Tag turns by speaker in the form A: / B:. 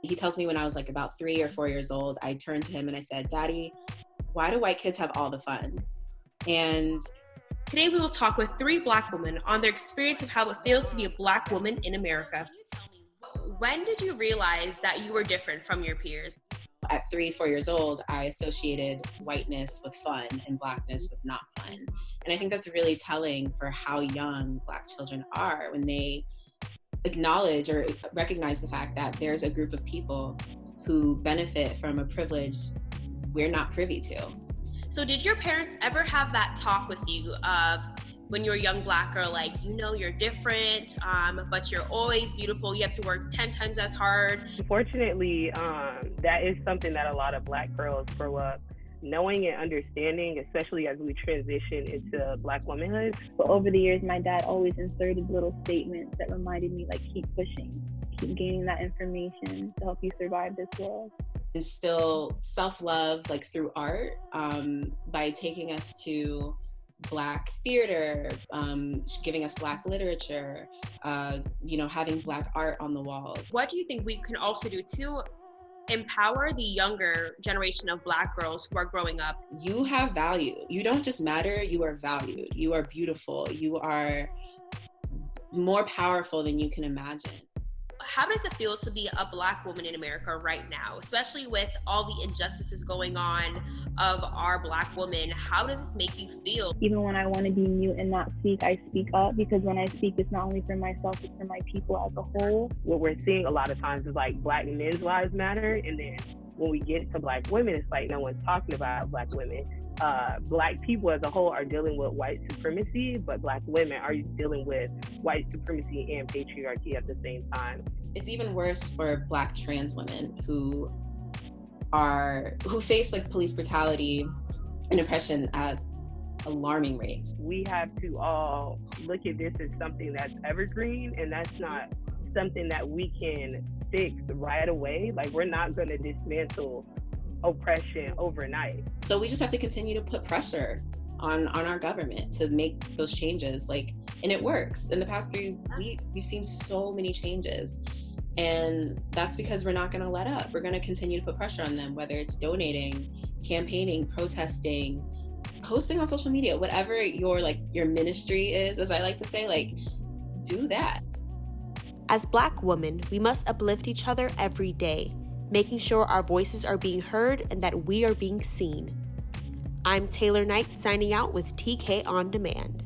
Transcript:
A: He tells me when I was like about 3 or 4 years old, I turned to him and I said, "Daddy, why do white kids have all the fun?" And
B: today we will talk with 3 Black women on their experience of how it feels to be a Black woman in America. When did you realize that you were different from your peers?
A: at 3, 4 years old, I associated whiteness with fun and Blackness with not fun. And I think that's really telling for how young Black children are when they acknowledge or recognize the fact that there's a group of people who benefit from a privilege we're not privy to.
B: So did your parents ever have that talk with you of when you're a young Black girl, like, you're different, but you're always beautiful, you have to work 10 times as hard?
C: Unfortunately, that is something that a lot of Black girls grow up knowing and understanding, especially as we transition into Black womanhood.
D: But over the years, my dad always inserted little statements that reminded me, like, keep pushing, keep gaining that information to help you survive this world.
A: Instill self-love like through art by taking us to Black theater, giving us Black literature, having Black art on the walls.
B: What do you think we can also do to empower the younger generation of Black girls who are growing up?
A: You have value. You don't just matter, you are valued. You are beautiful. You are more powerful than you can imagine.
B: How does it feel to be a Black woman in America right now, especially with all the injustices going on of our Black women? How does this make you feel?
D: Even when I want to be mute and not speak, I speak up, because when I speak, it's not only for myself, it's for my people as a whole.
C: What we're seeing a lot of times is like Black men's lives matter, and then when we get to Black women, it's like no one's talking about Black women. Black people as a whole are dealing with white supremacy, but Black women are dealing with white supremacy and patriarchy at the same time.
A: It's even worse for Black trans women who face like police brutality and oppression at alarming rates.
C: We have to all look at this as something that's evergreen, and that's not something that we can fix right away. Like, we're not going to dismantle oppression overnight.
A: So we just have to continue to put pressure on our government to make those changes. And it works. In the past 3 weeks, we've seen so many changes. And that's because we're not going to let up. We're going to continue to put pressure on them, whether it's donating, campaigning, protesting, posting on social media, whatever your ministry is, as I like to say, do that.
E: As Black women, we must uplift each other every day, making sure our voices are being heard and that we are being seen. I'm Taylor Knight, signing out with TK On Demand.